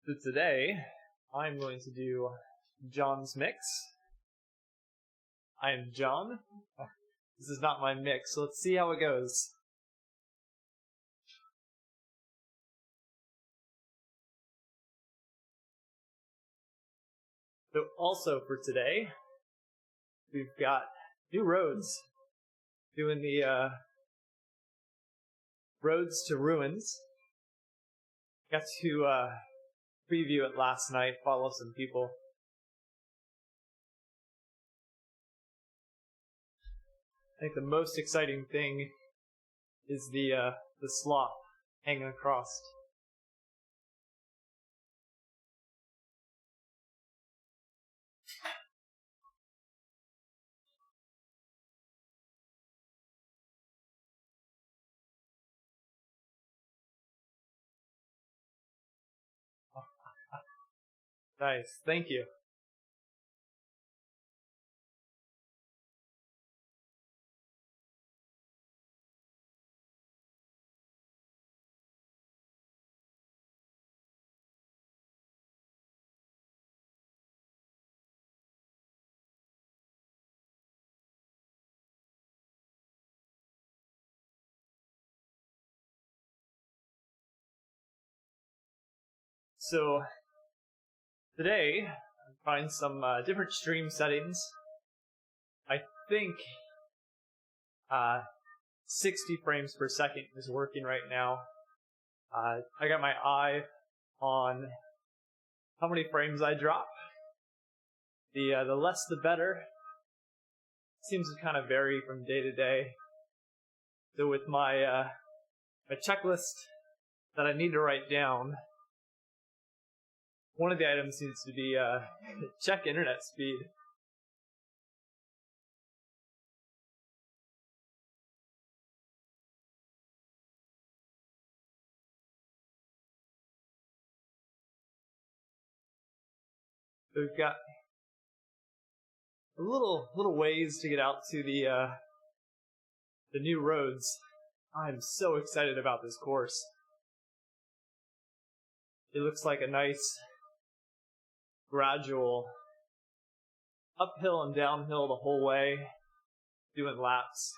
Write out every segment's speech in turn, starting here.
So today, I'm going to do John's mix. I am John. This is not my mix, so let's see how it goes. So also for today, we've got new roads. Doing the Roads to Ruins. Got to preview it last night, follow some people. I think the most exciting thing is the slop hanging across. Nice, thank you. So today, I'm trying some different stream settings. I think 60 frames per second is working right now. I got my eye on how many frames I drop. The less the better. Seems to kind of vary from day to day. So with my my checklist that I need to write down, one of the items needs to be check internet speed. So we've got a little ways to get out to the new roads. I'm so excited about this course. It looks like a nice gradual uphill and downhill the whole way, doing laps.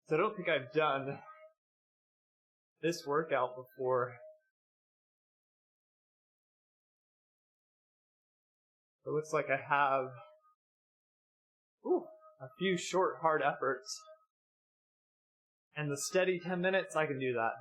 So I don't think I've done this workout before. It looks like I have a few short, hard efforts. And the steady 10 minutes, I can do that.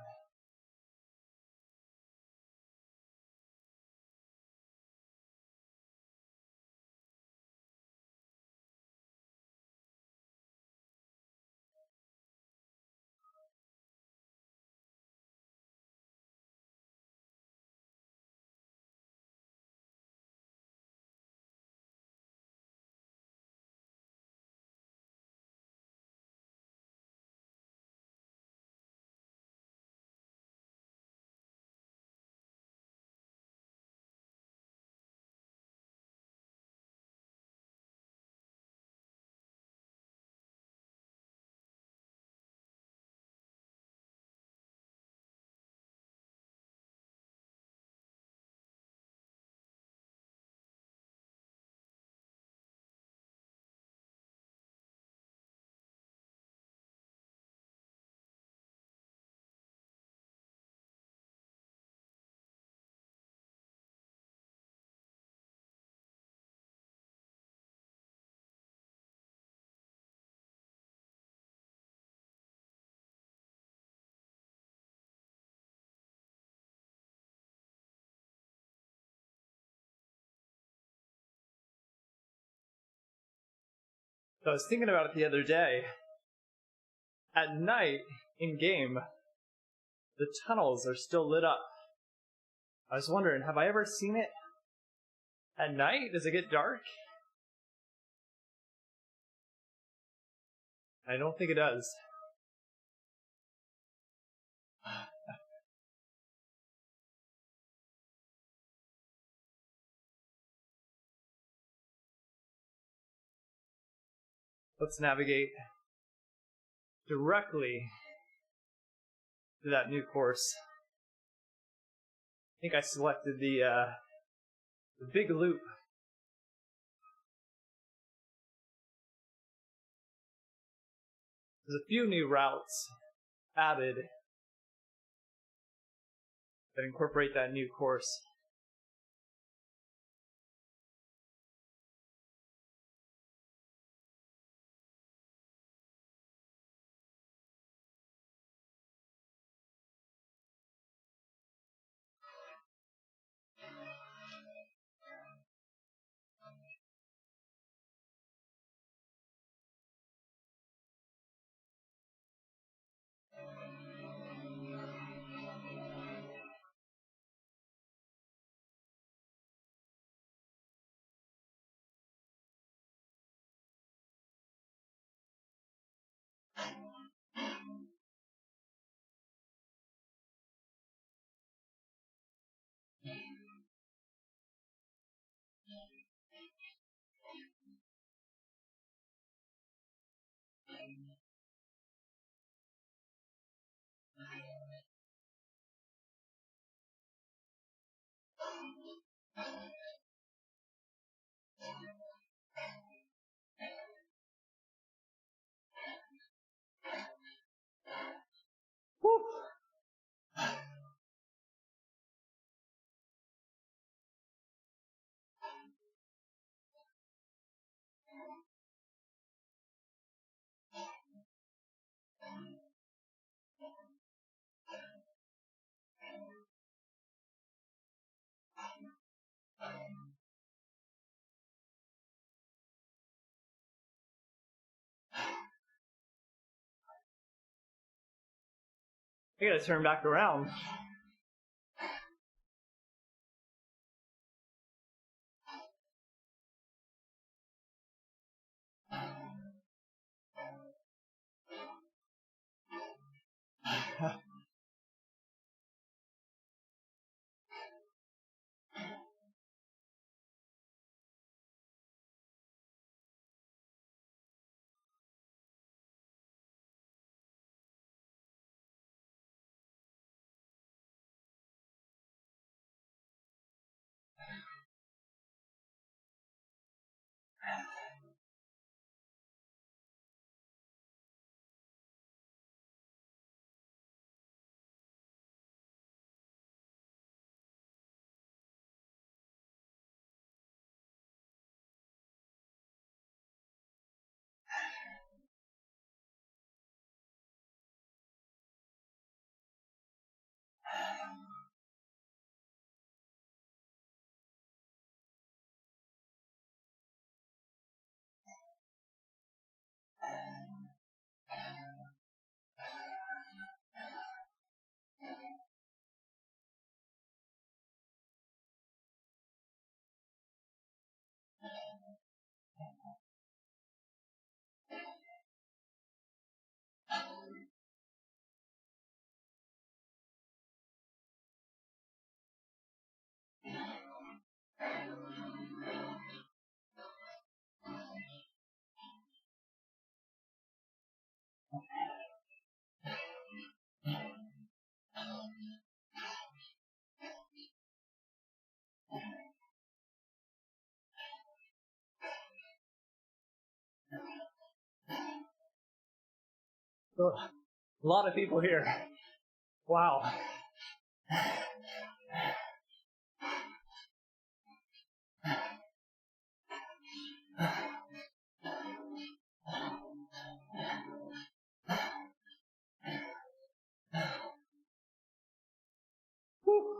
So I was thinking about it the other day. At night, in game, the tunnels are still lit up. I was wondering, have I ever seen it at night? Does it get dark? I don't think it does. Let's navigate directly to that new course. I think I selected the big loop. There's a few new routes added that incorporate that new course. Woo! I gotta turn back around. Ugh. A lot of people here. Wow. Whew.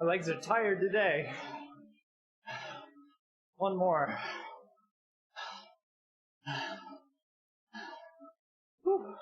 My legs are tired today. One more. Whew.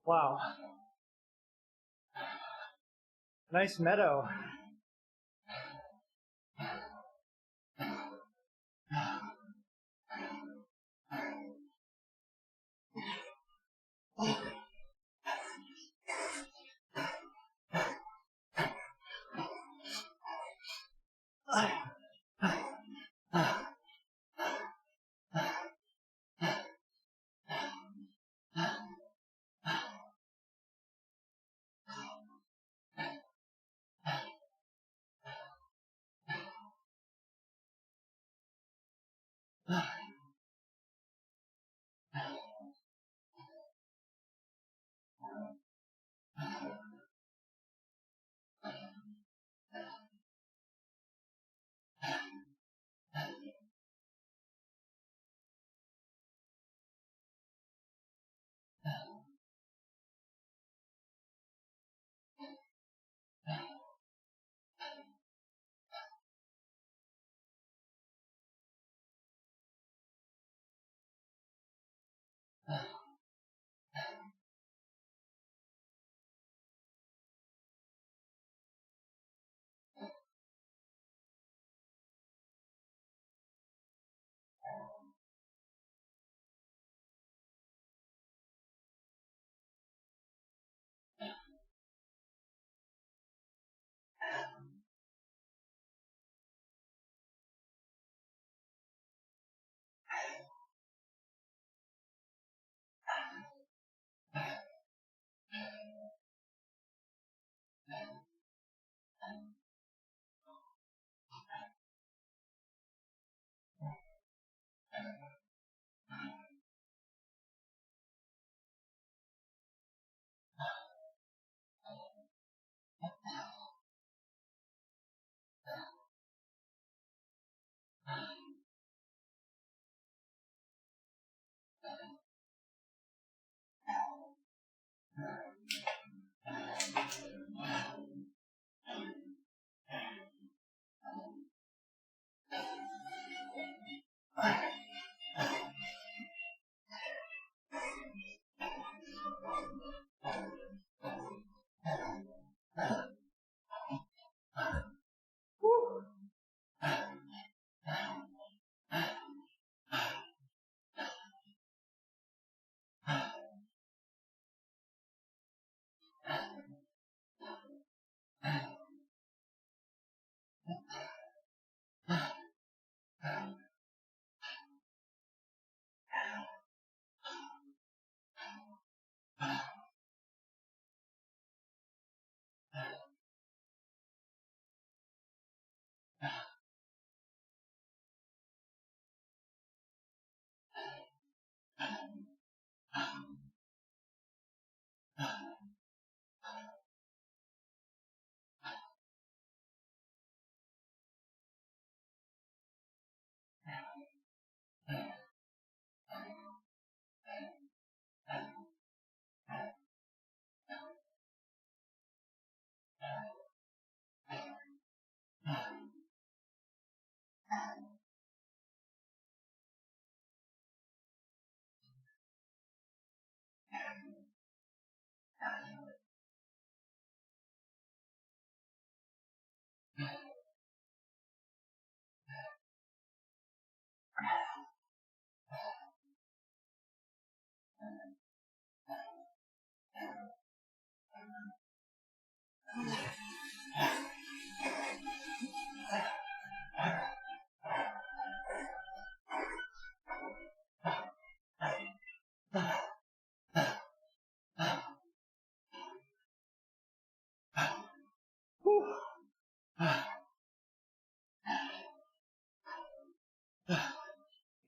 Wow. Nice meadow.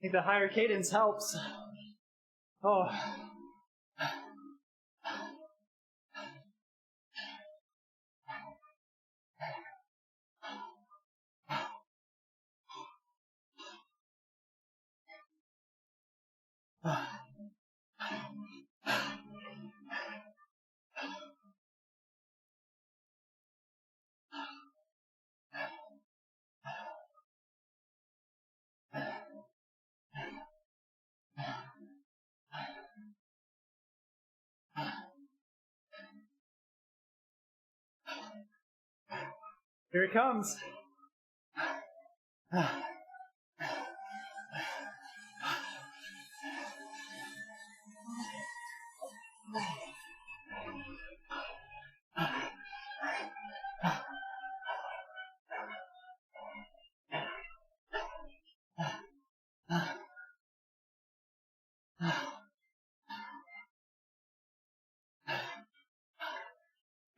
I think the higher cadence helps. Oh. 'Here it comes.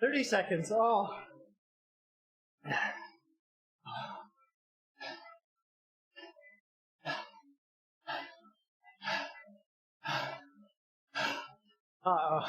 30 seconds. Oh. Uh-oh.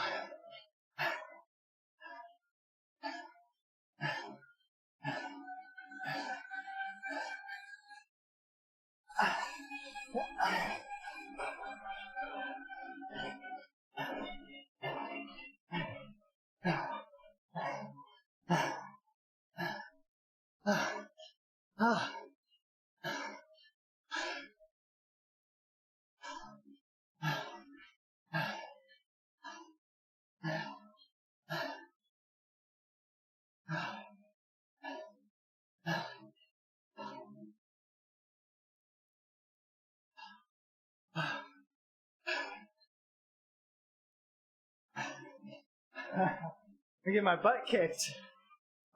I get my butt kicked.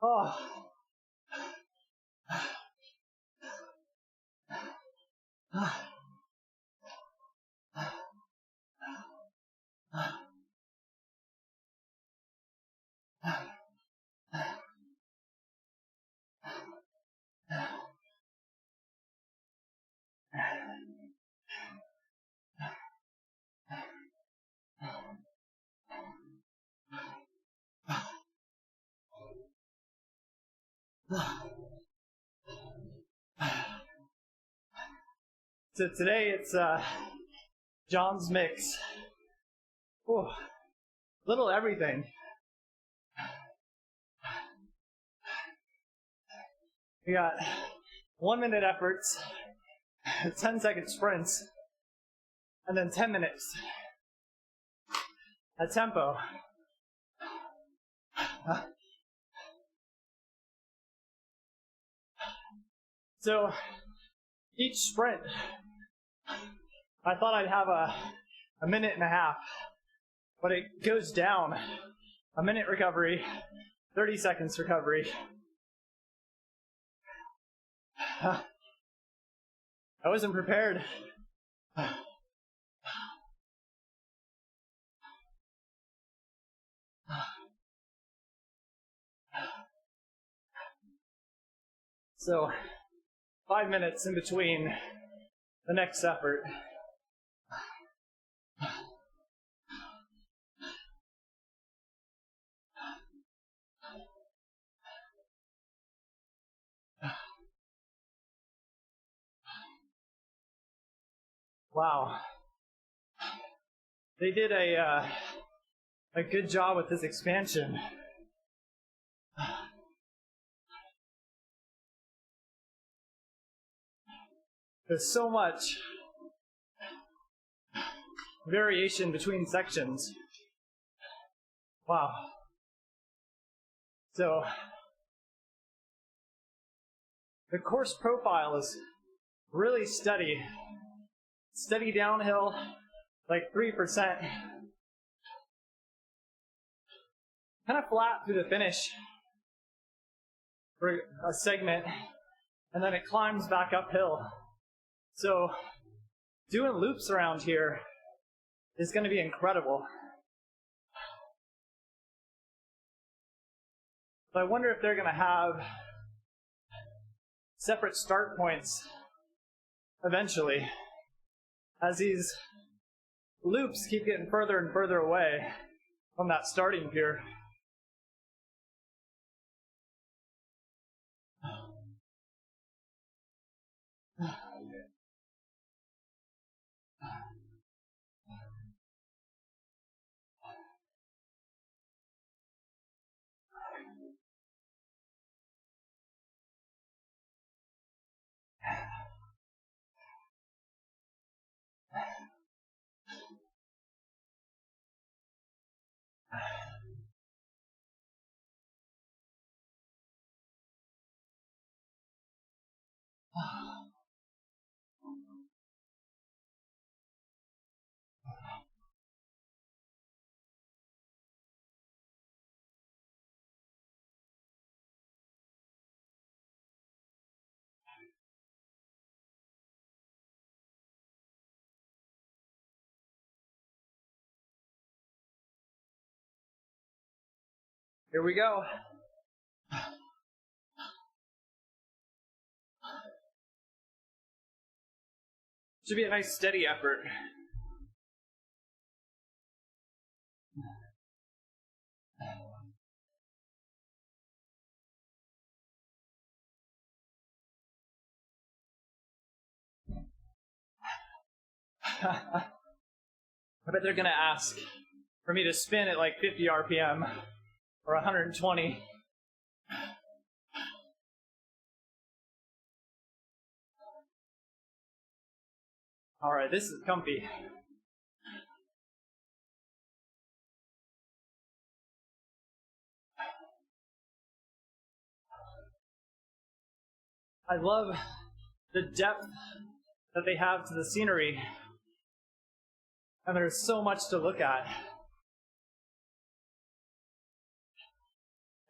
Oh. So today it's John's mix. Oh, little everything. We got 1 minute efforts, 10-second sprints, and then 10 minutes at tempo. So each sprint, I thought I'd have a minute and a half, but it goes down. A minute recovery, 30 seconds recovery. I wasn't prepared. So, 5 minutes in between the next effort. Wow. They did a good job with this expansion. There's so much variation between sections. Wow. So, the course profile is really steady. Steady downhill, like 3%. Kind of flat through the finish for a segment, and then it climbs back uphill. So, doing loops around here is going to be incredible. But I wonder if they're going to have separate start points eventually, as these loops keep getting further and further away from that starting pier. Here we go. Should be a nice steady effort. I bet they're going to ask for me to spin at like 50 RPM or 120. All right, this is comfy. I love the depth that they have to the scenery, and there's so much to look at.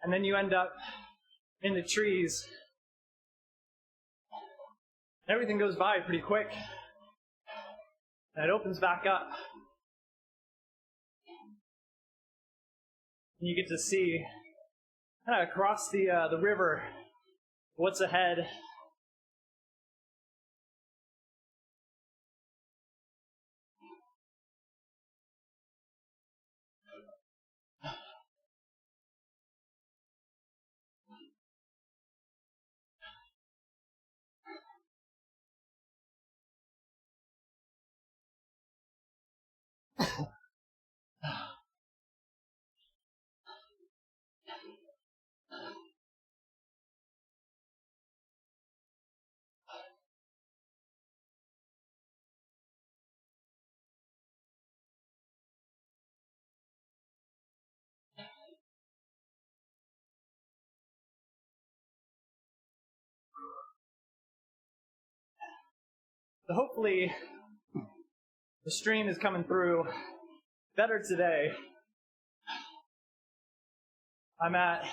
And then you end up in the trees. Everything goes by pretty quick, and it opens back up. And you get to see kind of across the river what's ahead. So hopefully the stream is coming through better today. I'm at,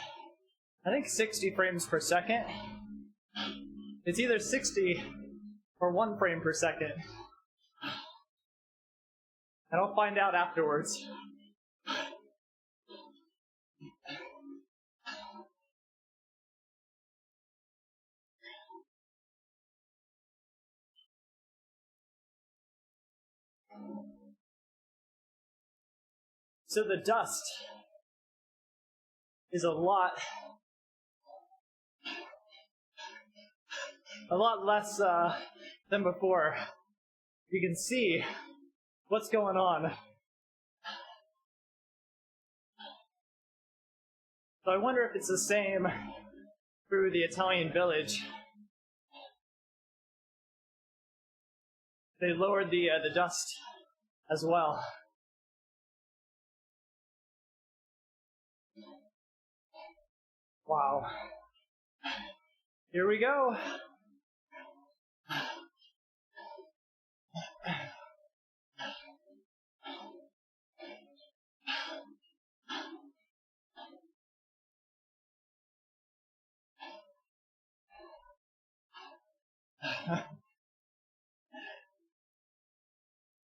I think, 60 frames per second. It's either 60 or 1 frame per second. And I'll find out afterwards. So the dust is a lot less than before. You can see what's going on. So I wonder if it's the same through the Italian village. They lowered the dust as well. Wow. Here we go.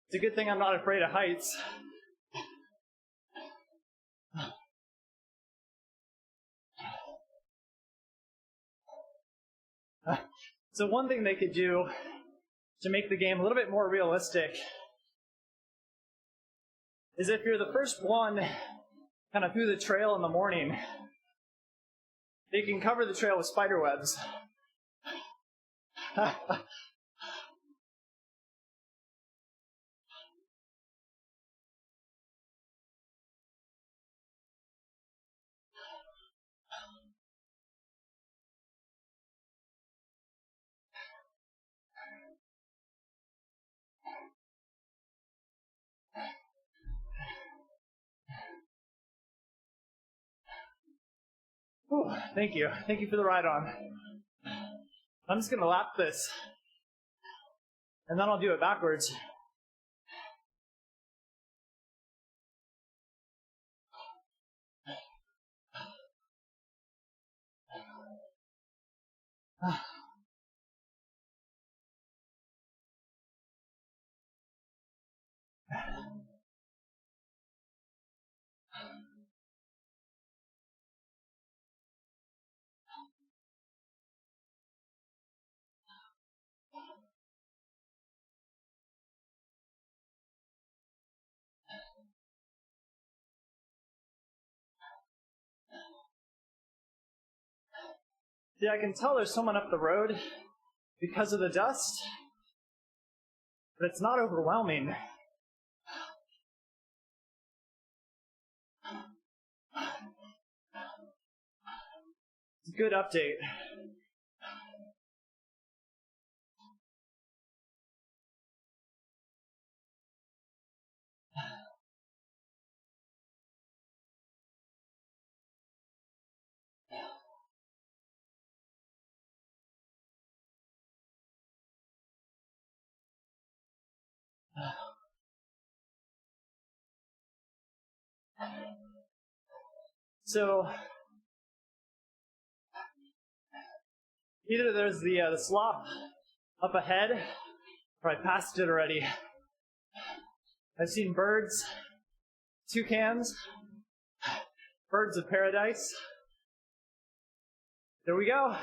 It's a good thing I'm not afraid of heights. So one thing they could do to make the game a little bit more realistic is if you're the first one kind of through the trail in the morning, they can cover the trail with spider webs. Whew, thank you. Thank you for the ride on. I'm just going to lap this, and then I'll do it backwards. See, I can tell there's someone up the road because of the dust, but it's not overwhelming. It's a good update. So either there's the slop up ahead, or I passed it already. I've seen birds, toucans, birds of paradise. There we go.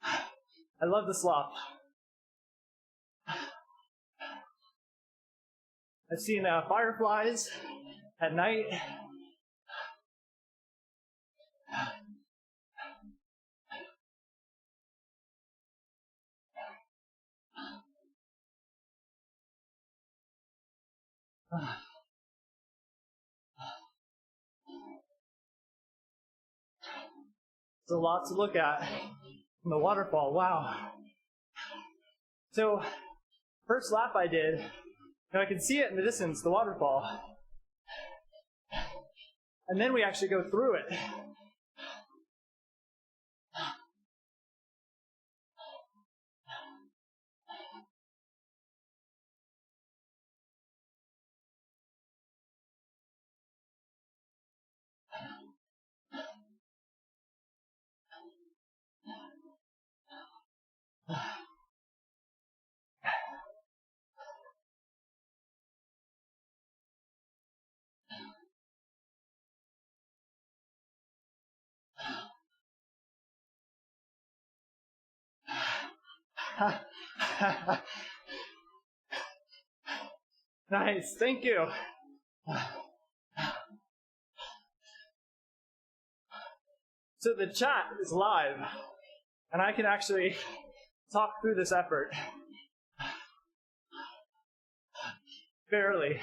I love the slop. I've seen fireflies at night. There's a lot to look at from the waterfall. Wow. So, first lap I did, I could see it in the distance, the waterfall. And then we actually go through it. Nice, thank you. So the chat is live, and I can actually talk through this effort. Barely.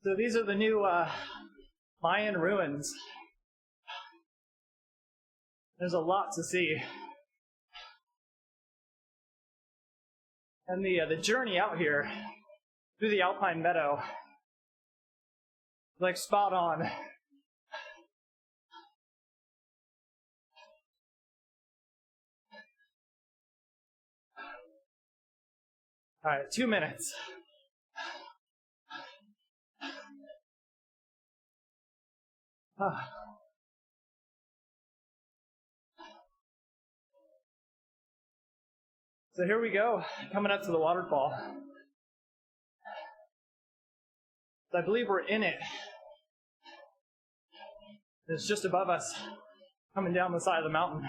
So these are the new Mayan ruins. There's a lot to see. And the journey out here through the alpine meadow, like spot on. All right, 2 minutes. So here we go, coming up to the waterfall. I believe we're in it. It's just above us, coming down the side of the mountain.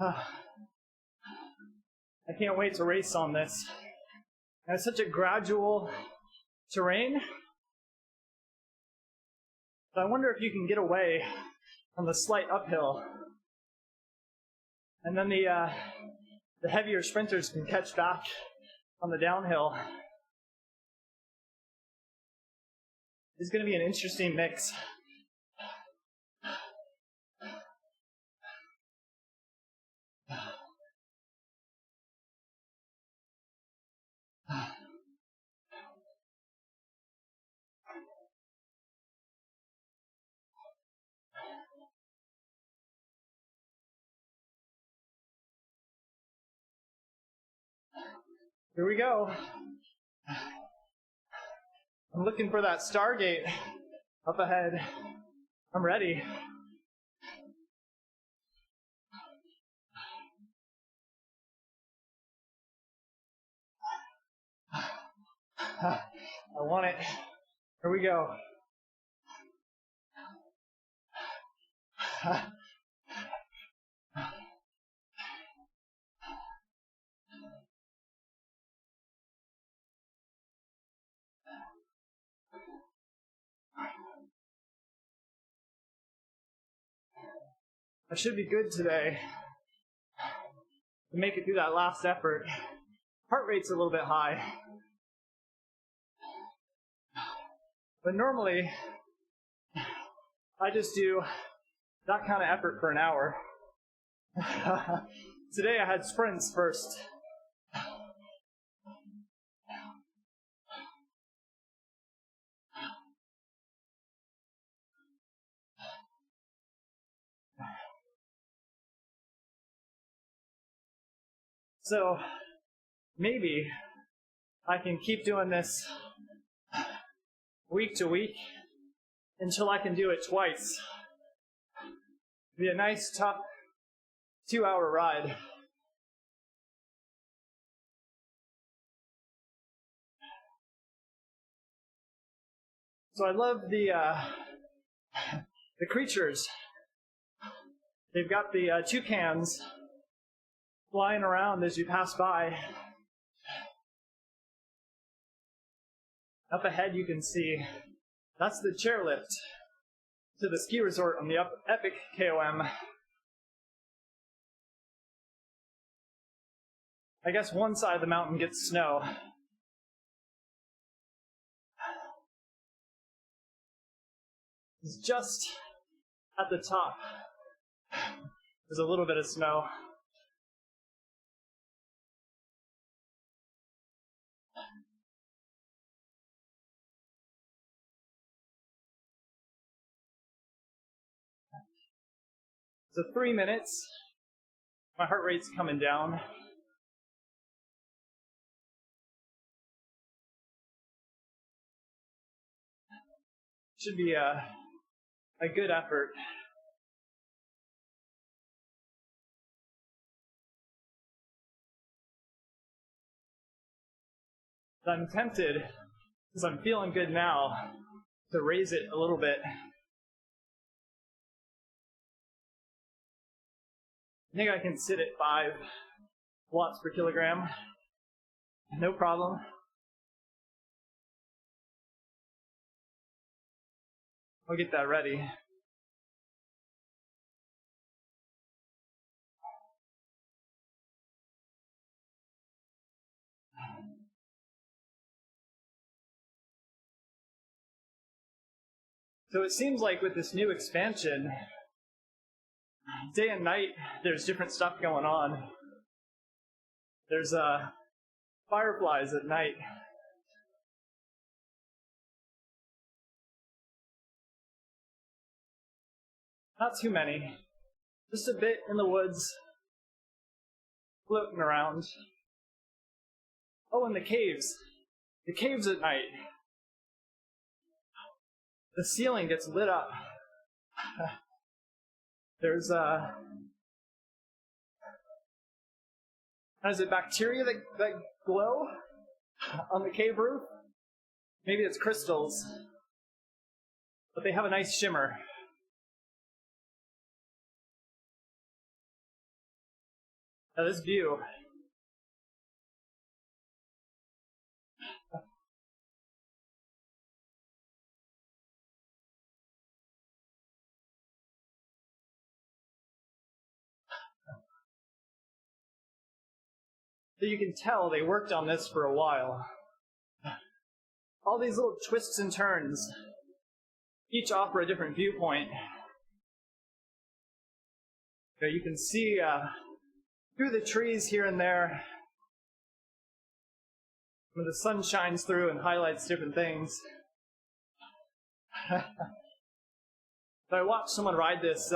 I can't wait to race on this. And it's such a gradual terrain. So I wonder if you can get away from the slight uphill. And then the heavier sprinters can catch back on the downhill. It's going to be an interesting mix. Here we go. I'm looking for that Stargate up ahead. I'm ready. I want it. Here we go. I should be good today to make it through that last effort. Heart rate's a little bit high. But normally, I just do that kind of effort for an hour. Today I had sprints first. So maybe I can keep doing this week to week until I can do it twice. It'll be a nice, tough 2-hour ride. So I love the creatures. They've got the toucans flying around as you pass by. Up ahead you can see, that's the chairlift to the ski resort on the epic KOM. I guess one side of the mountain gets snow. It's just at the top. There's a little bit of snow. So 3 minutes. My heart rate's coming down. Should be a good effort. I'm tempted, because I'm feeling good now, to raise it a little bit. I think I can sit at 5 watts per kilogram. No problem. I'll get that ready. So it seems like with this new expansion, day and night, there's different stuff going on. There's fireflies at night. Not too many. Just a bit in the woods, floating around. Oh, and the caves. The caves at night. The ceiling gets lit up. There's is it bacteria that glow on the cave roof? Maybe it's crystals, but they have a nice shimmer. Now this view. So you can tell they worked on this for a while. All these little twists and turns, each offer a different viewpoint. You can see through the trees here and there, when the sun shines through and highlights different things. So I watched someone ride this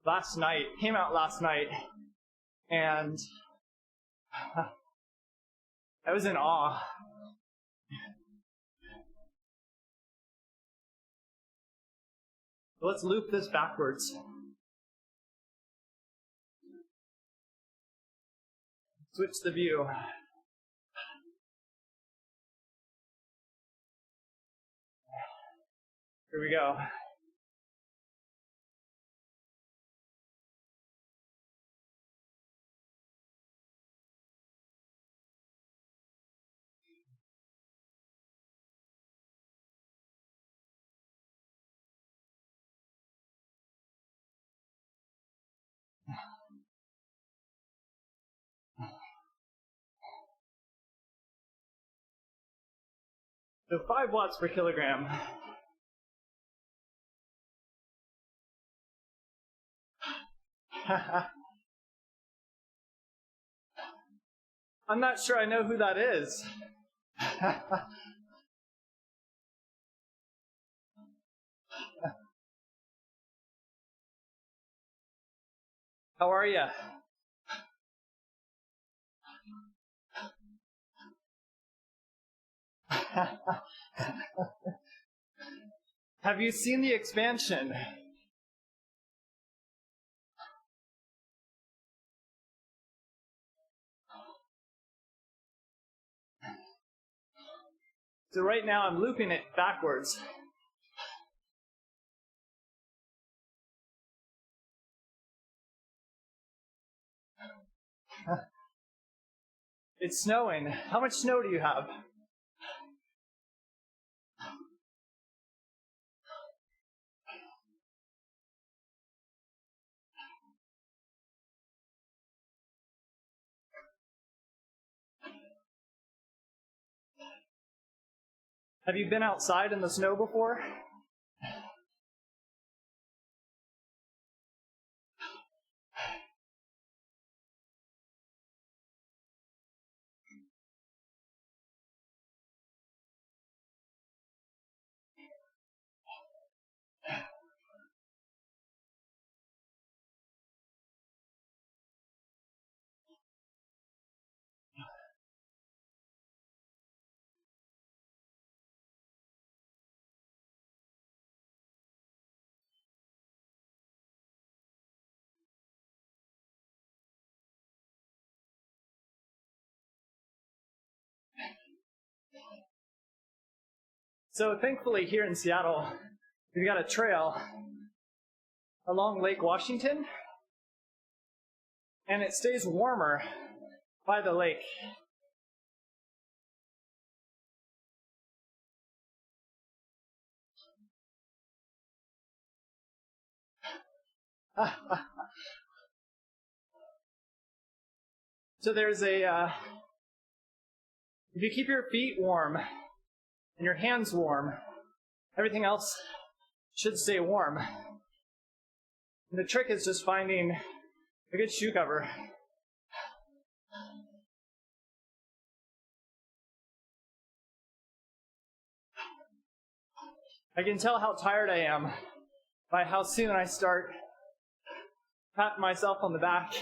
last night, came out last night, and I was in awe. So let's loop this backwards. Switch the view. Here we go. So 5 watts per kilogram. I'm not sure I know who that is. How are you? Have you seen the expansion? So right now I'm looping it backwards. It's snowing. How much snow do you have? Have you been outside in the snow before? So thankfully here in Seattle, we've got a trail along Lake Washington, and it stays warmer by the lake. So there's if you keep your feet warm and your hands warm, everything else should stay warm. And the trick is just finding a good shoe cover. I can tell how tired I am by how soon I start patting myself on the back,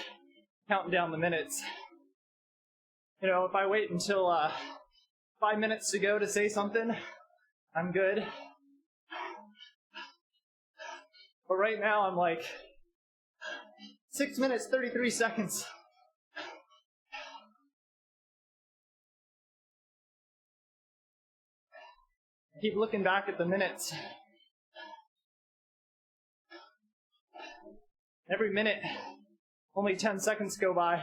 counting down the minutes. You know, if I wait until 5 minutes to go to say something, I'm good. But right now I'm like 6 minutes, 33 seconds. I keep looking back at the minutes. Every minute, only 10 seconds go by.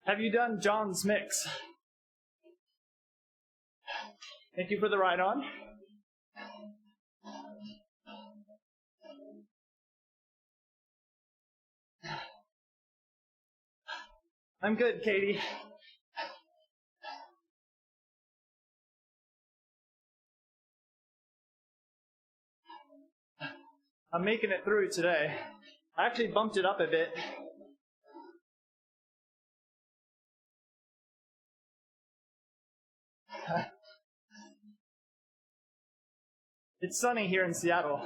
Have you done John's mix? Thank you for the ride on. I'm good, Katie. I'm making it through today. I actually bumped it up a bit. It's sunny here in Seattle.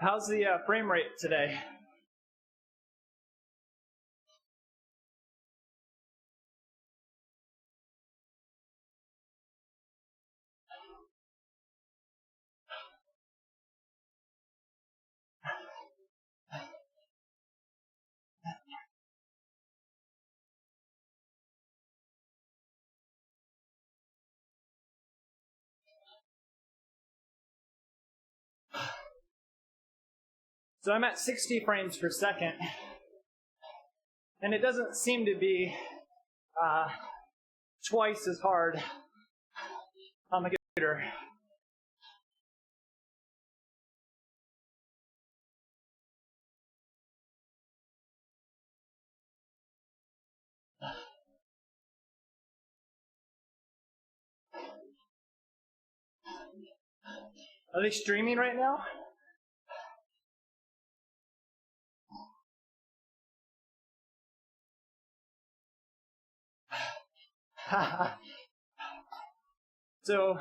How's the frame rate today? So I'm at 60 frames per second, and it doesn't seem to be twice as hard on the computer. Are they streaming right now? So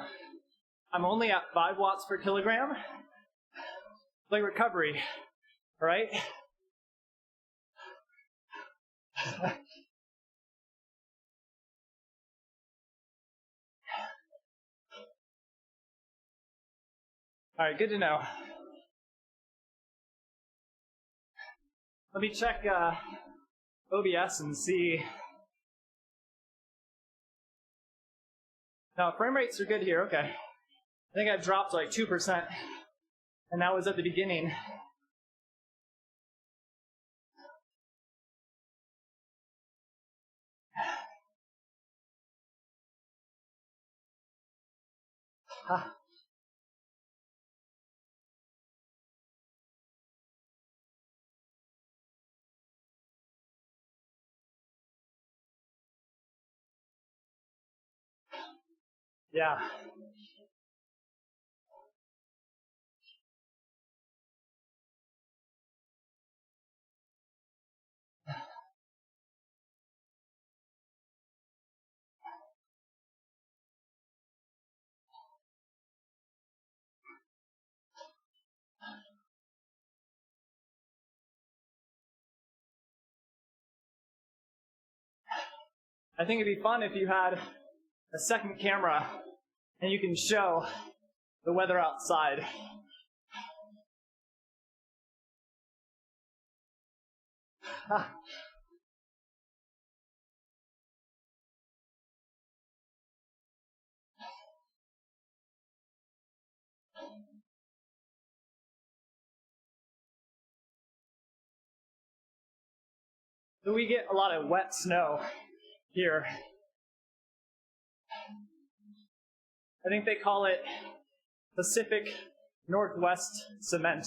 I'm only at 5 watts per kilogram. Like recovery, right? All right, good to know. Let me check OBS and see. No, frame rates are good here, okay. I think I dropped like 2%, and that was at the beginning. Yeah. I think it'd be fun if you had a second camera and you can show the weather outside. So we get a lot of wet snow here. I think they call it Pacific Northwest cement.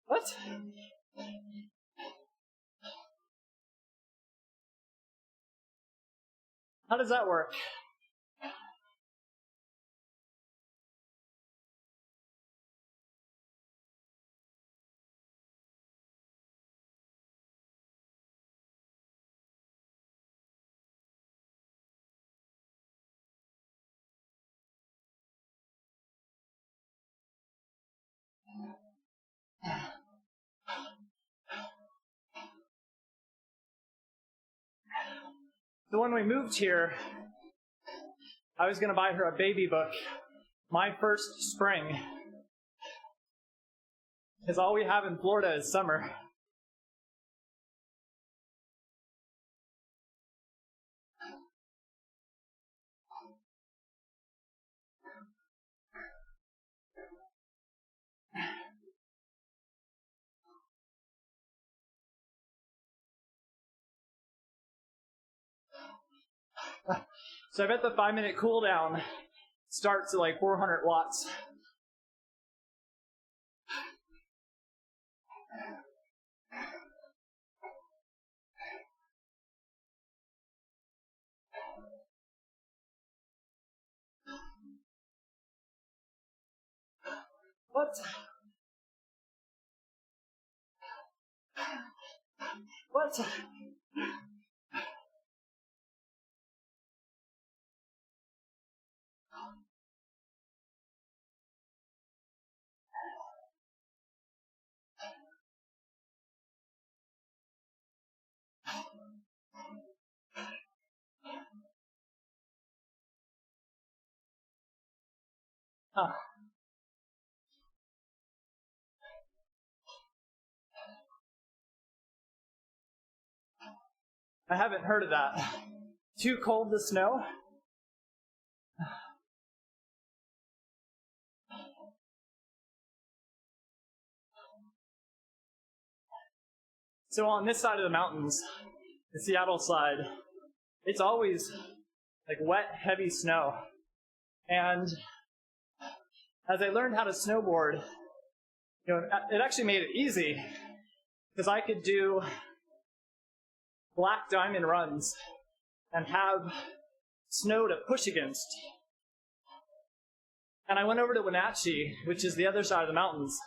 What? How does that work? So when we moved here, I was going to buy her a baby book, My First Spring, because all we have in Florida is summer. So I bet the 5-minute cooldown starts at like 400 watts. What? What? Huh. I haven't heard of that. Too cold to snow? So on this side of the mountains, the Seattle side, it's always like wet, heavy snow. And as I learned how to snowboard, it actually made it easy because I could do black diamond runs and have snow to push against. And I went over to Wenatchee, which is the other side of the mountains,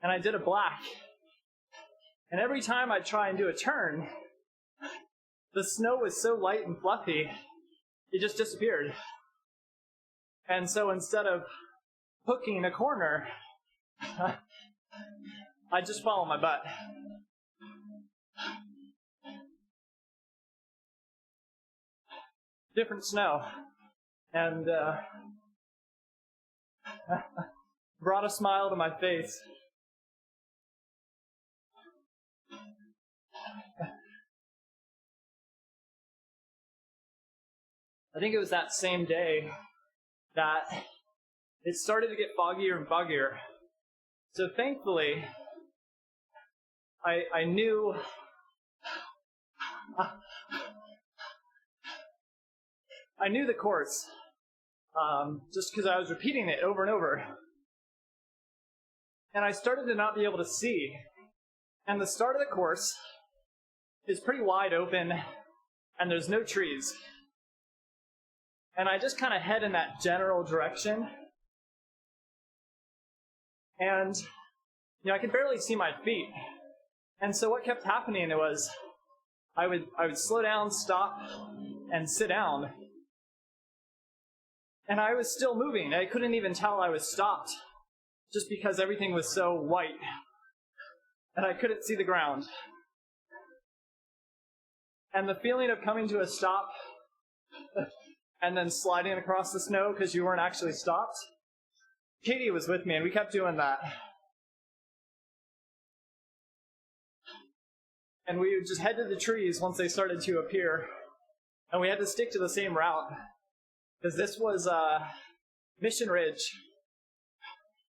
and I did a black. And every time I'd try and do a turn, the snow was so light and fluffy, it just disappeared. And so instead of hooking a corner, I just follow my butt. Different snow. And brought a smile to my face. I think it was that same day that it started to get foggier and foggier. So thankfully, I knew I knew the course. just because I was repeating it over and over. And I started to not be able to see. And the start of the course is pretty wide open, and there's no trees. And I just kind of head in that general direction. And, I could barely see my feet. And so what kept happening was I would slow down, stop, and sit down. And I was still moving. I couldn't even tell I was stopped, just because everything was so white. And I couldn't see the ground. And the feeling of coming to a stop and then sliding across the snow because you weren't actually stopped. Katie was with me, and we kept doing that. And we would just head to the trees once they started to appear. And we had to stick to the same route, because this was Mission Ridge.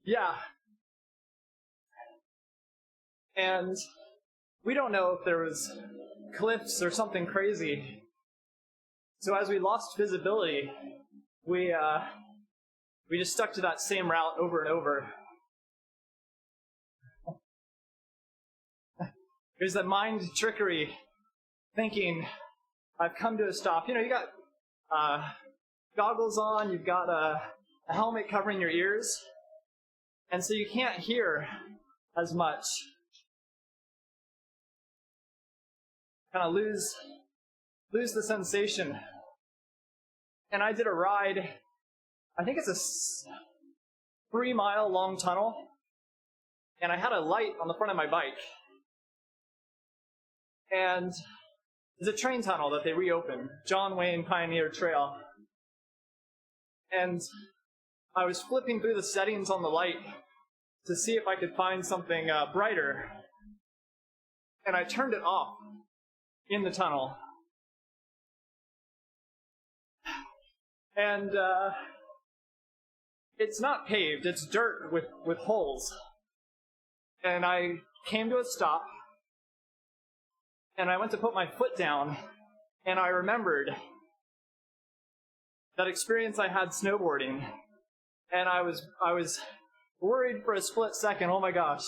Yeah. And we don't know if there was cliffs or something crazy. So as we lost visibility, we just stuck to that same route over and over. There's that mind trickery, thinking, I've come to a stop. You got goggles on, you've got a helmet covering your ears, and so you can't hear as much. Kind of lose the sensation. And I did a ride, I think it's a 3-mile long tunnel, and I had a light on the front of my bike. And it's a train tunnel that they reopened, John Wayne Pioneer Trail. And I was flipping through the settings on the light to see if I could find something brighter. And I turned it off in the tunnel. And it's not paved, it's dirt with holes. And I came to a stop, and I went to put my foot down, and I remembered that experience I had snowboarding. And I was worried for a split second, oh my gosh,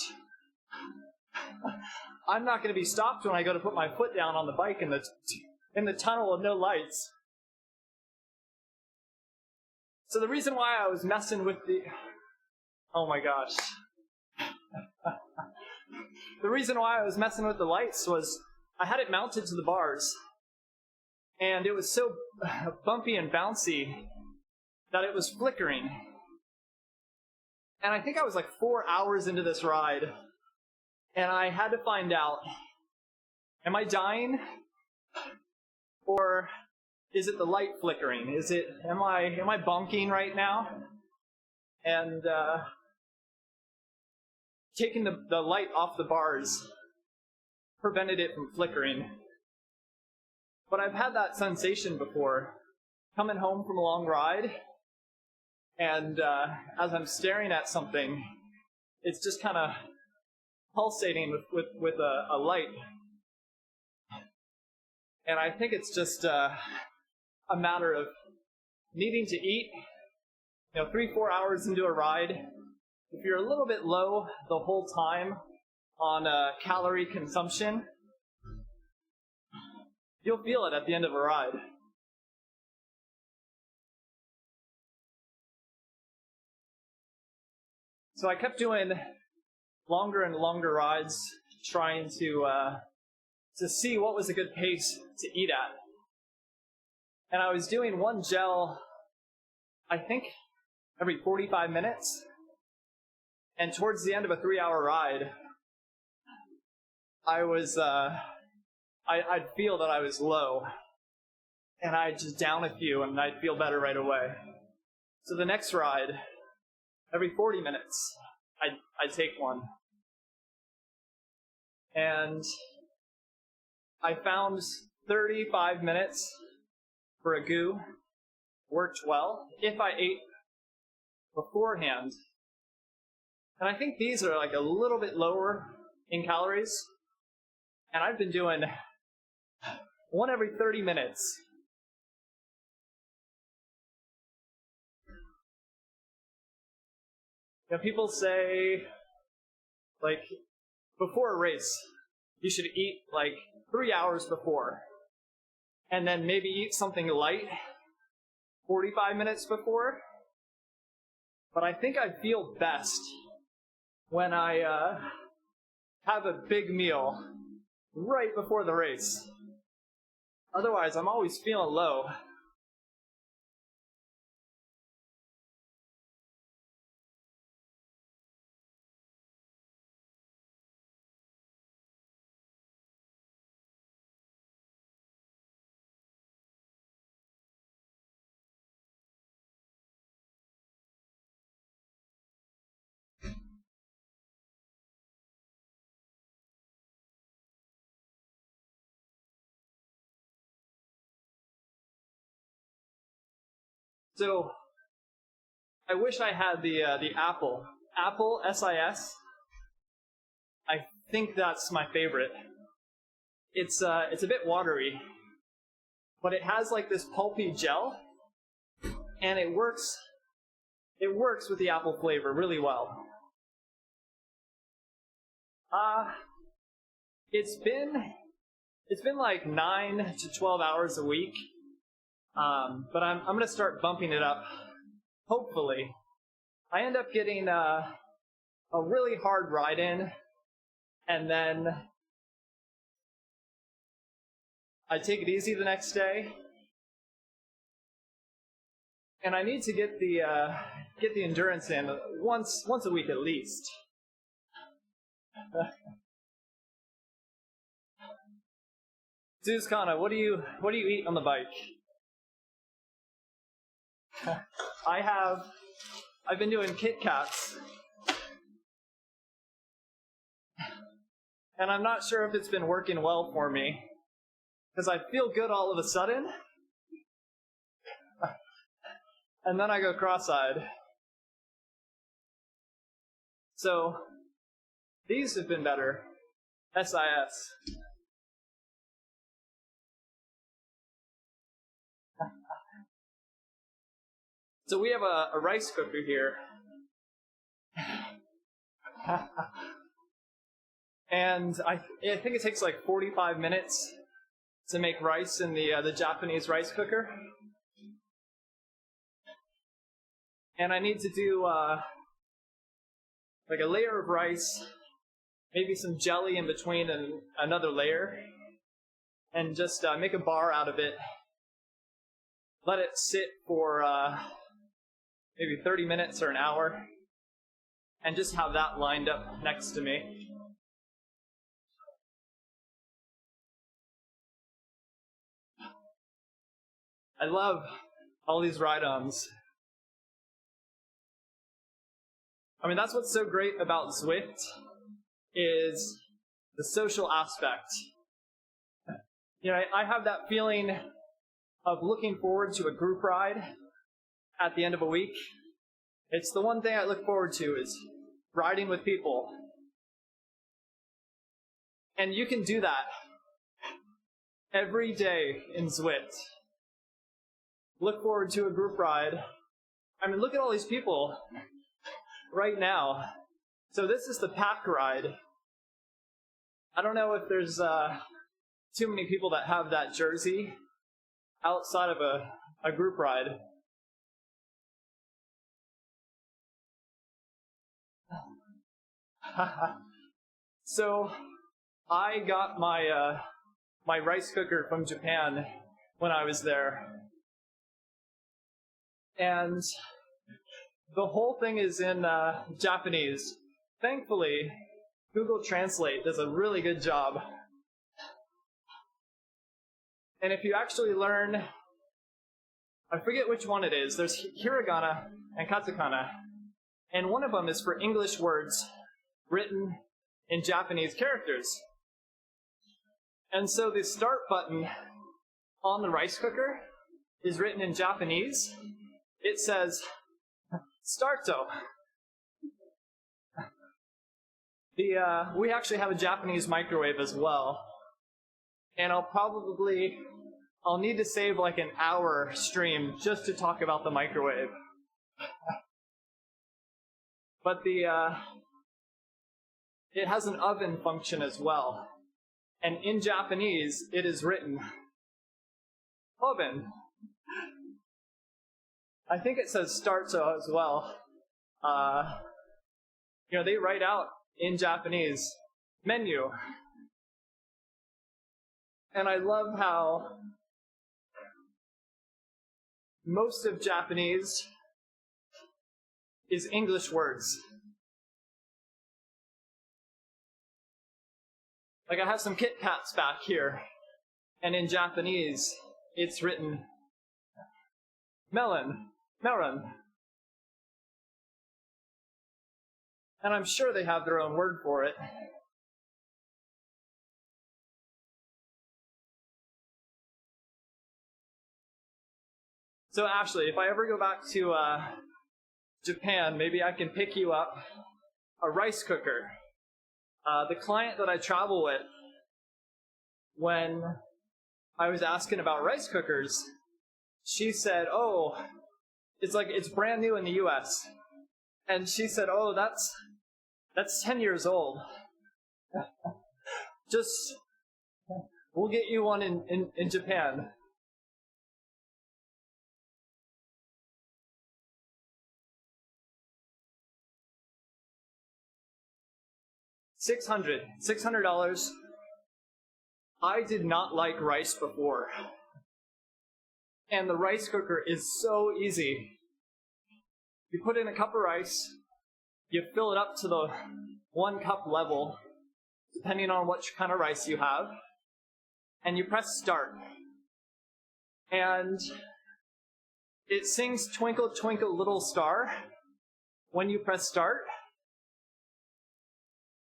I'm not going to be stopped when I go to put my foot down on the bike in the tunnel with no lights. So the reason why I was messing with oh my gosh. The reason why I was messing with the lights was I had it mounted to the bars, and it was so bumpy and bouncy that it was flickering. And I think I was like 4 hours into this ride, and I had to find out, am I dying? Or is it the light flickering? Am I bonking right now? And taking the light off the bars prevented it from flickering. But I've had that sensation before, coming home from a long ride, and as I'm staring at something, it's just kind of pulsating with a light. And I think it's just a matter of needing to eat. 3-4 hours into a ride, if you're a little bit low the whole time on calorie consumption, you'll feel it at the end of a ride. So I kept doing longer and longer rides, trying to see what was a good pace to eat at. And I was doing one gel, I think, every 45 minutes. And towards the end of a 3-hour ride, I'd feel that I was low. And I'd just down a few, and I'd feel better right away. So the next ride, every 40 minutes, I'd take one. And I found 35 minutes for a goo worked well if I ate beforehand. And I think these are like a little bit lower in calories. And I've been doing one every 30 minutes. People say, like, before a race, you should eat, like, 3 hours before. And then maybe eat something light 45 minutes before. But I think I feel best when I have a big meal right before the race. Otherwise, I'm always feeling low. So, I wish I had the Apple SIS. I think that's my favorite. It's a bit watery, but it has like this pulpy gel, and it works with the apple flavor really well. It's been like 9 to 12 hours a week, but I'm gonna start bumping it up. Hopefully, I end up getting a really hard ride in, and then I take it easy the next day. And I need to get the endurance in once a week at least. Zuzkana, what do you eat on the bike? I've been doing Kit Kats. And I'm not sure if it's been working well for me, because I feel good all of a sudden, and then I go cross-eyed. So, these have been better. SIS. So we have a rice cooker here. And I think it takes like 45 minutes to make rice in the Japanese rice cooker. And I need to do like a layer of rice, maybe some jelly in between and another layer, and just make a bar out of it. Let it sit for maybe 30 minutes or an hour, and just have that lined up next to me. I love all these ride-ons. I mean, that's what's so great about Zwift, is the social aspect. I have that feeling of looking forward to a group ride at the end of a week. It's the one thing I look forward to, is riding with people. And you can do that every day in Zwift. Look forward to a group ride. I mean, look at all these people right now. So this is the pack ride. I don't know if there's too many people that have that jersey outside of a group ride. So I got my my rice cooker from Japan when I was there. And the whole thing is in Japanese. Thankfully, Google Translate does a really good job. And if you actually learn, I forget which one it is, there's hiragana and katakana, and one of them is for English words written in Japanese characters. And so the start button on the rice cooker is written in Japanese. It says, "Starto." We actually have a Japanese microwave as well. And I'll need to save like an hour stream just to talk about the microwave. but it has an oven function as well. And in Japanese, it is written oven. I think it says starto as well. They write out in Japanese menu. And I love how most of Japanese is English words. Like I have some Kit Kats back here, and in Japanese, it's written melon. And I'm sure they have their own word for it. So Ashley, if I ever go back to Japan, maybe I can pick you up a rice cooker. The client that I travel with, when I was asking about rice cookers, she said, "Oh, it's brand new in the U.S." And she said, "Oh, that's 10 years old. We'll get you one in Japan." $600. I did not like rice before. And the rice cooker is so easy. You put in a cup of rice, you fill it up to the 1 cup level, depending on what kind of rice you have, and you press start. And it sings Twinkle Twinkle Little Star when you press start.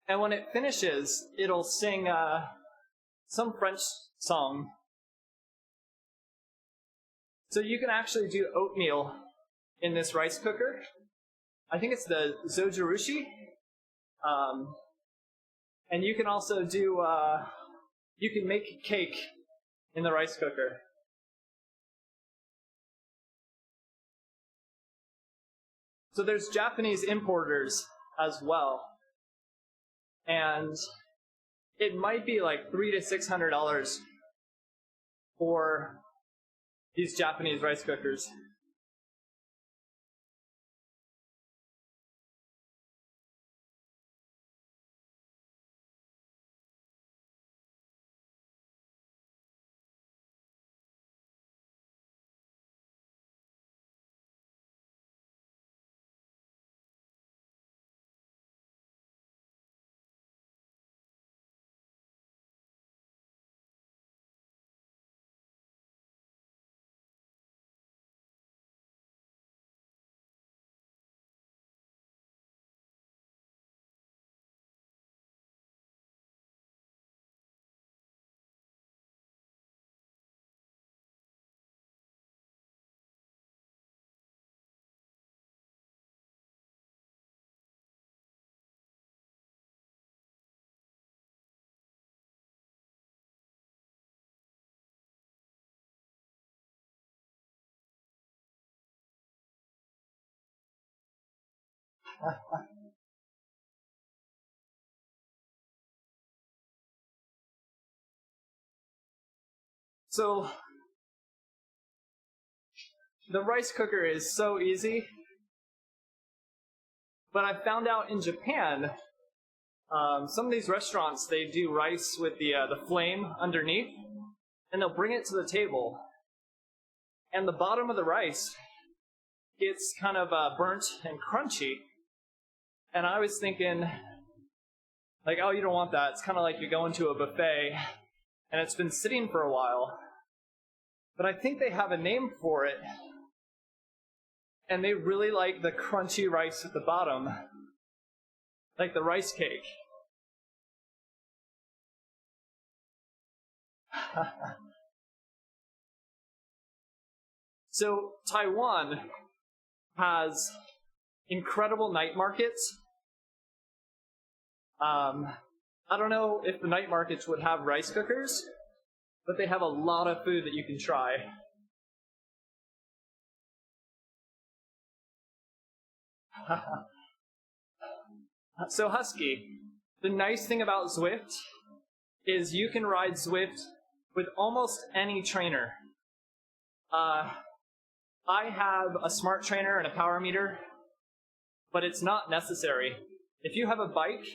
And when it finishes, it'll sing some French song. So you can actually do oatmeal in this rice cooker. I think it's the zojirushi. And you can also do, you can make cake in the rice cooker. So there's Japanese importers as well. And it might be like $300 to $600 for these Japanese rice cookers. So the rice cooker is so easy, but I found out in Japan, some of these restaurants, they do rice with the flame underneath, and they'll bring it to the table, and the bottom of the rice gets kind of burnt and crunchy. And I was thinking, like, oh, you don't want that. It's kind of like you go into a buffet, and it's been sitting for a while. But I think they have a name for it, and they really like the crunchy rice at the bottom, like the rice cake. So Taiwan has incredible night markets. I don't know if the night markets would have rice cookers, but they have a lot of food that you can try. So Husky, the nice thing about Zwift is you can ride Zwift with almost any trainer. I have a smart trainer and a power meter, but it's not necessary. If you have a bike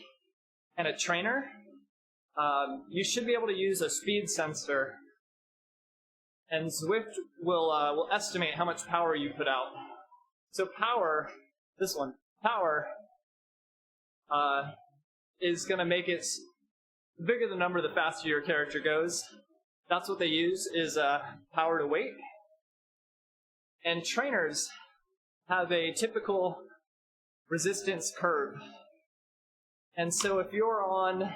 and a trainer, you should be able to use a speed sensor, and Zwift will estimate how much power you put out. So power, this one, power is going to make it, the bigger the number, the faster your character goes. That's what they use, is power to weight. And trainers have a typical resistance curve. And so if you're on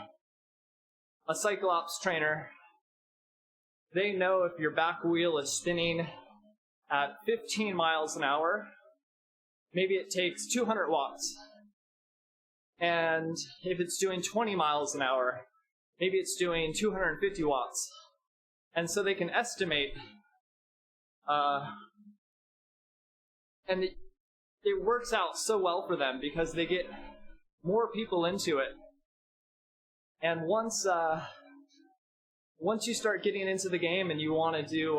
a Cyclops trainer, they know if your back wheel is spinning at 15 miles an hour, maybe it takes 200 watts. And if it's doing 20 miles an hour, maybe it's doing 250 watts. And so they can estimate, and it works out so well for them because they get more people into it. And once you start getting into the game and you want to do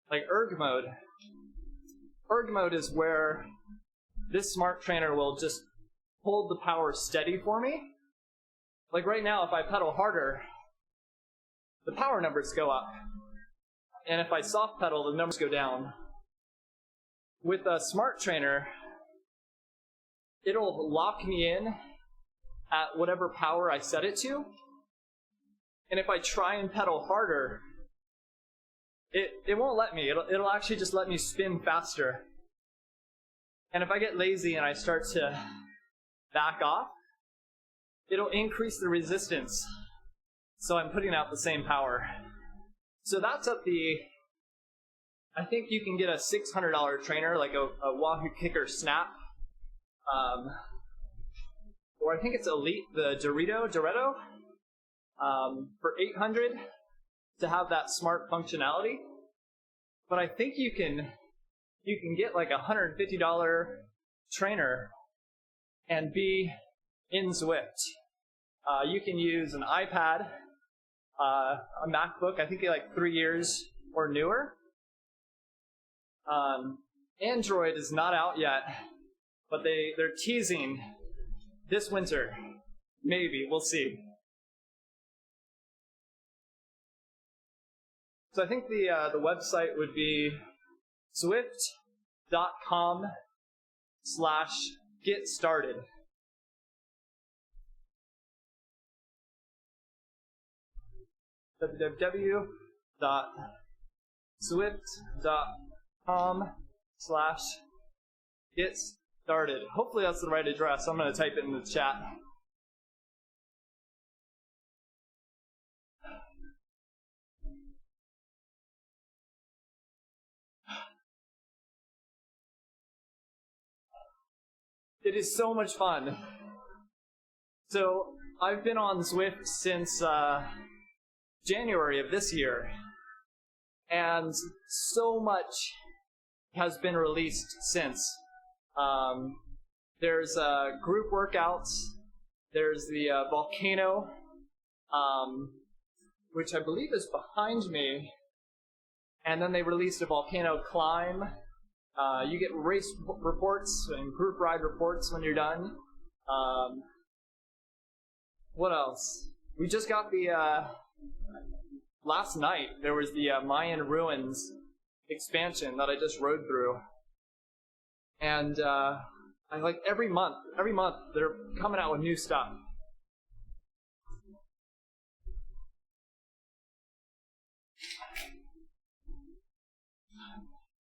like erg mode is where this smart trainer will just hold the power steady for me. Like right now, if I pedal harder, the power numbers go up. And if I soft pedal, the numbers go down. With a smart trainer, it'll lock me in at whatever power I set it to. And if I try and pedal harder, it won't let me. It'll actually just let me spin faster. And if I get lazy and I start to back off, it'll increase the resistance. So I'm putting out the same power. So that's at I think you can get a $600 trainer, like a Wahoo Kicker Snap. Or I think it's Elite, the Dorito, for $800 to have that smart functionality. But I think you can get like a $150 trainer and be in Zwift. You can use an iPad, a MacBook, I think like 3 years or newer. Android is not out yet, but they're teasing this winter. Maybe, we'll see. So I think the website would be Zwift.com/get-started. www.zwift.com/get-started. Hopefully that's the right address. I'm going to type it in the chat. It is so much fun. So I've been on Zwift since January of this year, and so much has been released since. There's group workouts, there's the volcano, which I believe is behind me, and then they released a volcano climb. You get race reports and group ride reports when you're done. What else? We just got the, last night, there was the Mayan Ruins expansion that I just rode through. And I like every month, they're coming out with new stuff.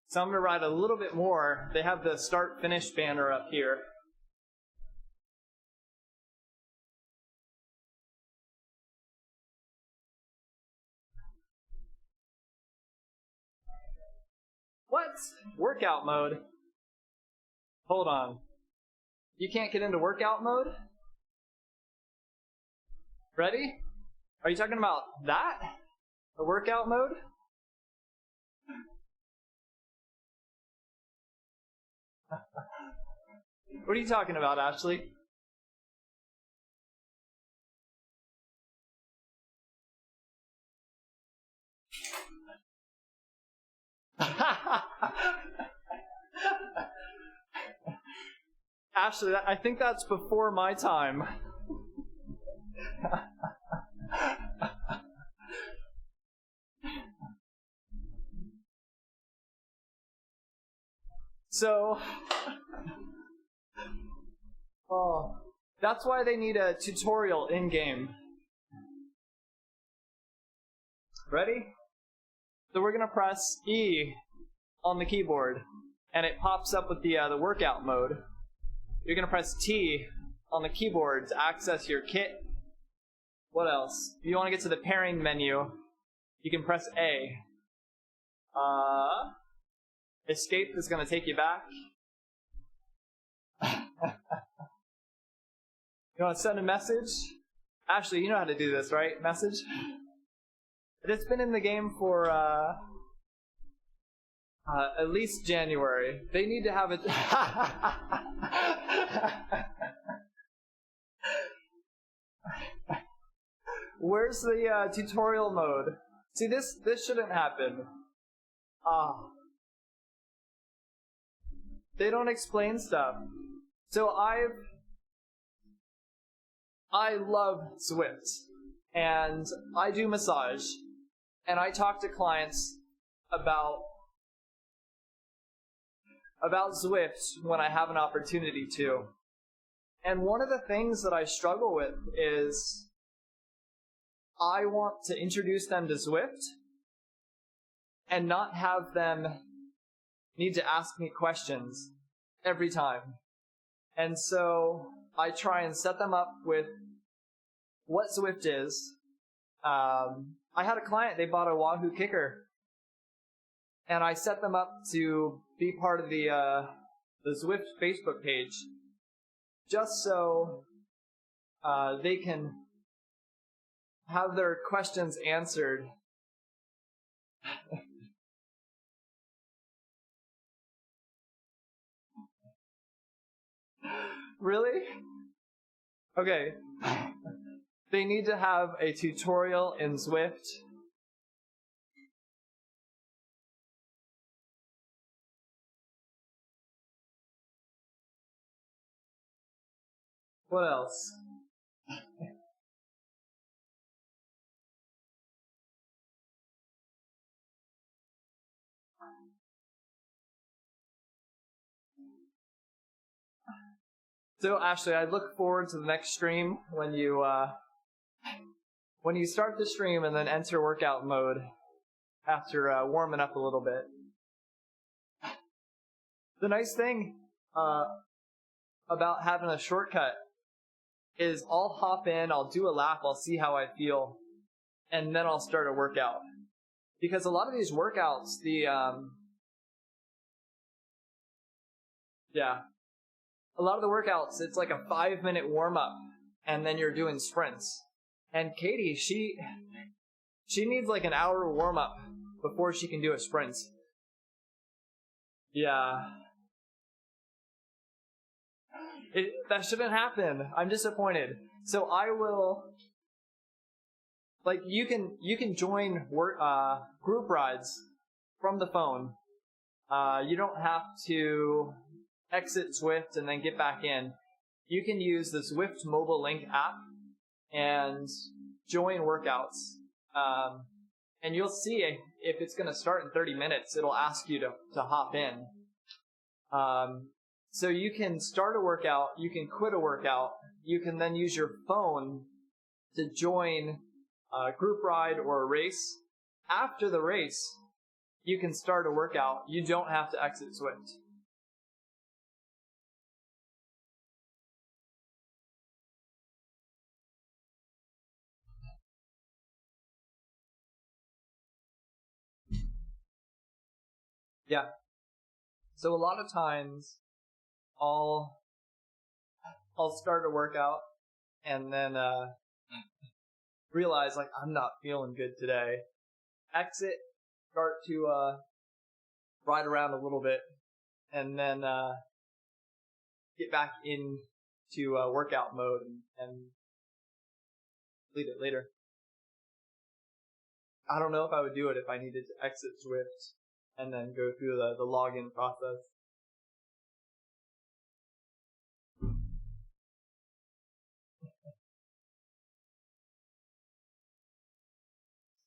So I'm going to ride a little bit more. They have the start-finish banner up here. What? Workout mode? Hold on. You can't get into workout mode? Ready? Are you talking about that? The workout mode? What are you talking about, Ashley? Ashley, I think that's before my time. So, that's why they need a tutorial in-game. Ready? So we're gonna press E on the keyboard, and it pops up with the workout mode. You're gonna press T on the keyboard to access your kit. What else? If you want to get to the pairing menu, you can press A. Escape is gonna take you back. You want to send a message? Ashley, you know how to do this, right? Message? It's been in the game for at least January. They need to have it. Where's the tutorial mode? See, this shouldn't happen. They don't explain stuff. So I love Zwift, and I do massage, and I talk to clients about Zwift when I have an opportunity to. And one of the things that I struggle with is I want to introduce them to Zwift and not have them need to ask me questions every time. And so I try and set them up with what Zwift is. I had a client, they bought a Wahoo kicker, and I set them up to be part of the Zwift Facebook page, just so they can have their questions answered. Really? Okay. They need to have a tutorial in Zwift. What else? So Ashley, I look forward to the next stream when you start the stream and then enter workout mode after warming up a little bit. The nice thing about having a shortcut is I'll hop in, I'll do a lap, I'll see how I feel, and then I'll start a workout. Because a lot of these workouts, a lot of the workouts, it's like a 5-minute warm-up, and then you're doing sprints. And Katie, she needs like an hour warm-up before she can do a sprint. Yeah. That shouldn't happen. I'm disappointed. So I will, like, you can join group rides from the phone. You don't have to exit Zwift and then get back in. You can use the Zwift mobile link app and join workouts. And you'll see if it's going to start in 30 minutes, it'll ask you to hop in. So you can start a workout, you can quit a workout, you can then use your phone to join a group ride or a race. After the race, you can start a workout. You don't have to exit Zwift. Yeah. So a lot of times I'll start a workout and then realize like I'm not feeling good today. Exit, start to ride around a little bit, and then get back into workout mode and complete it later. I don't know if I would do it if I needed to exit Zwift and then go through the login process.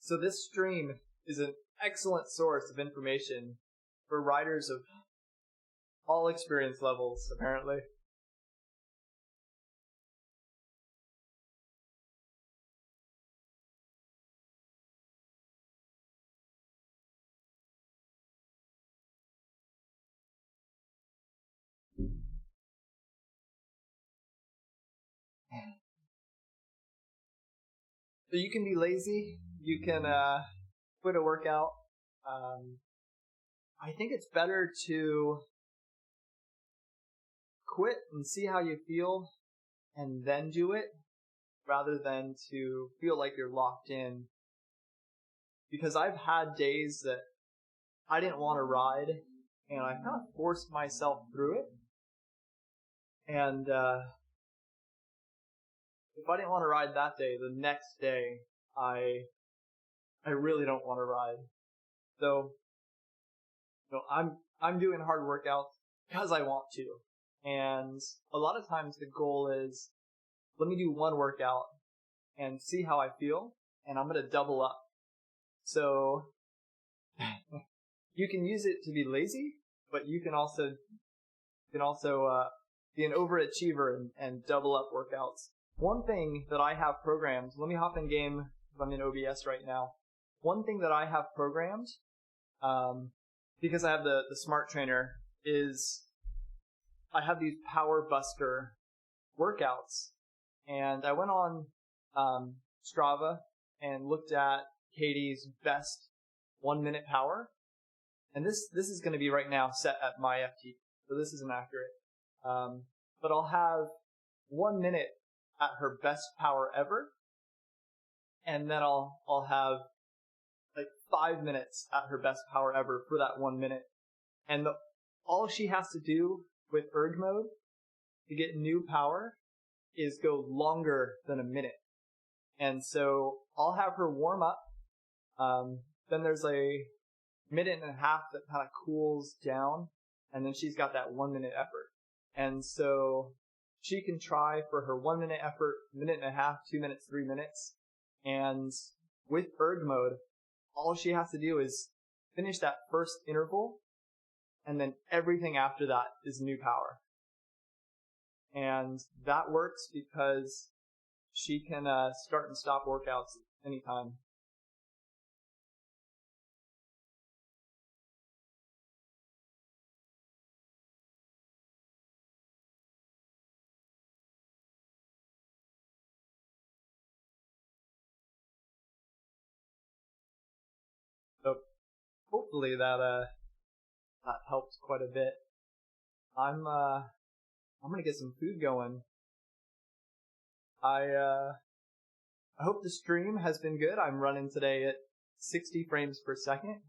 So this stream is an excellent source of information for riders of all experience levels, apparently. So you can be lazy. You can quit a workout. I think it's better to quit and see how you feel and then do it rather than to feel like you're locked in. Because I've had days that I didn't want to ride and I kind of forced myself through it. And if I didn't want to ride that day, the next day I really don't want to ride. So, I'm doing hard workouts because I want to. And a lot of times the goal is, let me do one workout and see how I feel, and I'm going to double up. So, you can use it to be lazy, but you can also be an overachiever and double up workouts. One thing that I have programmed, let me hop in game, because I'm in OBS right now. One thing that I have programmed, because I have the smart trainer, is I have these power buster workouts. And I went on Strava and looked at Katie's best 1 minute power. And this is going to be right now set at my FT, so this isn't accurate. But I'll have 1 minute at her best power ever, and then I'll have like 5 minutes at her best power ever for that 1 minute. And all she has to do with erg mode to get new power is go longer than a minute. And so I'll have her warm up. Then there's a minute and a half that kind of cools down, and then she's got that 1 minute effort. And so she can try for her 1 minute effort, minute and a half, 2 minutes, 3 minutes. And with erg mode, all she has to do is finish that first interval, and then everything after that is new power. And that works because she can start and stop workouts anytime. So hopefully that helps quite a bit. I'm gonna get some food going. I hope the stream has been good. I'm running today at 60 frames per second.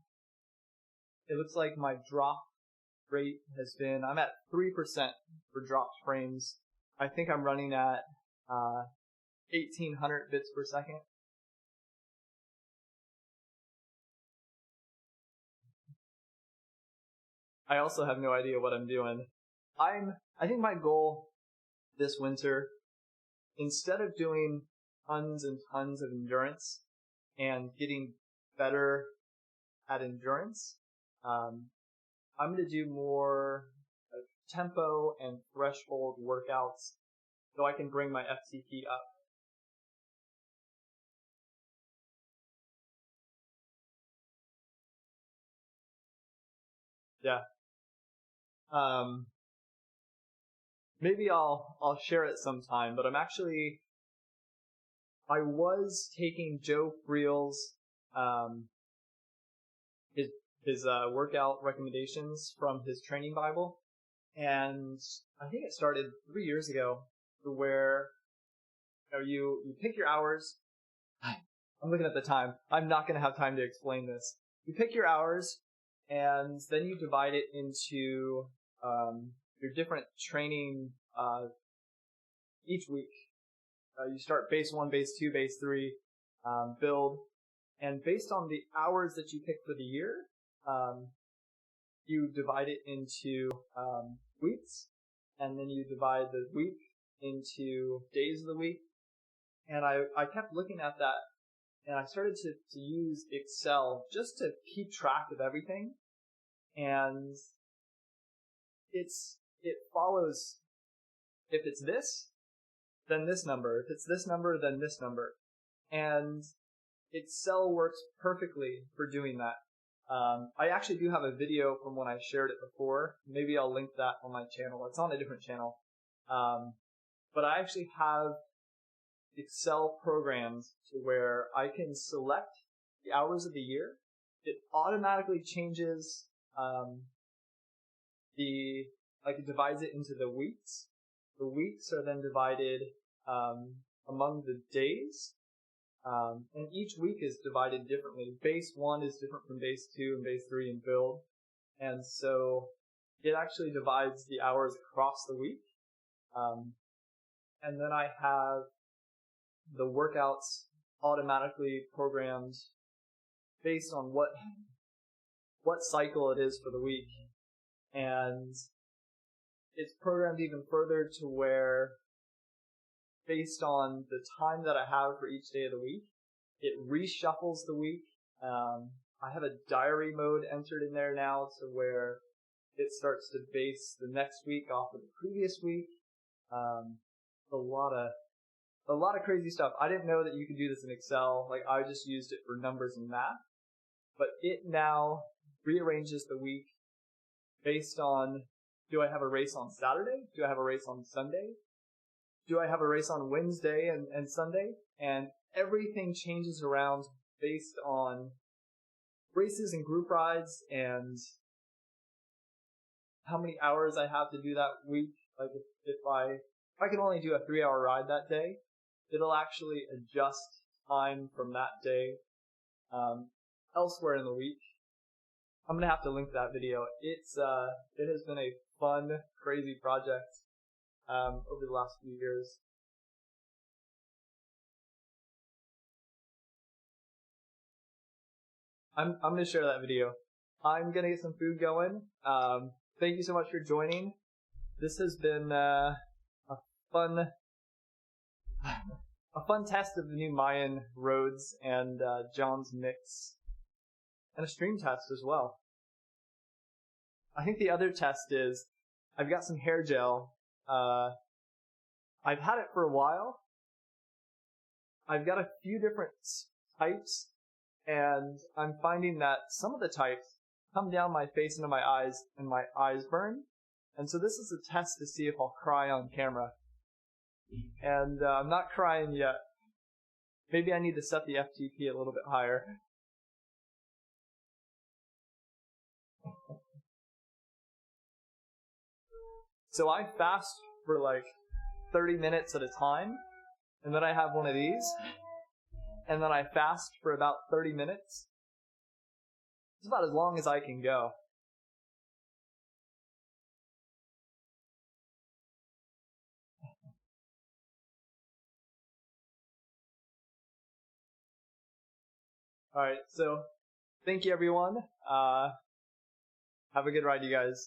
It looks like my drop rate has been, I'm at 3% for dropped frames. I think I'm running at 1800 bits per second. I also have no idea what I'm doing. I think my goal this winter, instead of doing tons and tons of endurance and getting better at endurance, I'm going to do more tempo and threshold workouts so I can bring my FTP up. Yeah. Maybe I'll share it sometime, but I was taking Joe Friel's his workout recommendations from his training Bible, and I think it started 3 years ago, where you pick your hours. I'm looking at the time. I'm not going to have time to explain this. You pick your hours, and then you divide it into your different training each week. You start base 1, base 2, base 3, build, and based on the hours that you pick for the year, you divide it into weeks, and then you divide the week into days of the week. And I kept looking at that, and I started to use Excel just to keep track of everything. And it follows, if it's this, then this number. If it's this number, then this number. And Excel works perfectly for doing that. I actually do have a video from when I shared it before. Maybe I'll link that on my channel. It's on a different channel. But I actually have Excel programs to where I can select the hours of the year. It automatically changes it divides it into the weeks. The weeks are then divided among the days. And each week is divided differently. Base 1 is different from base 2 and base 3 in build. And so it actually divides the hours across the week. And then I have the workouts automatically programmed based on what cycle it is for the week. And it's programmed even further to where, based on the time that I have for each day of the week, it reshuffles the week. I have a diary mode entered in there now to where it starts to base the next week off of the previous week. A lot of crazy stuff. I didn't know that you could do this in Excel. Like, I just used it for numbers and math. But it now rearranges the week based on, do I have a race on Saturday? Do I have a race on Sunday? Do I have a race on Wednesday and Sunday? And everything changes around based on races and group rides and how many hours I have to do that week. Like, if I can only do a 3-hour ride that day, it'll actually adjust time from that day elsewhere in the week. I'm gonna have to link that video. It has been a fun, crazy project over the last few years. I'm gonna share that video. I'm gonna get some food going. Thank you so much for joining. This has been a fun test of the new Mayan roads and John's mix, and a stream test as well. I think the other test is I've got some hair gel. I've had it for a while. I've got a few different types, and I'm finding that some of the types come down my face into my eyes, and my eyes burn. And so this is a test to see if I'll cry on camera. And I'm not crying yet. Maybe I need to set the FTP a little bit higher. So I fast for like 30 minutes at a time, and then I have one of these, and then I fast for about 30 minutes. It's about as long as I can go. Alright, so thank you everyone. Have a good ride, you guys.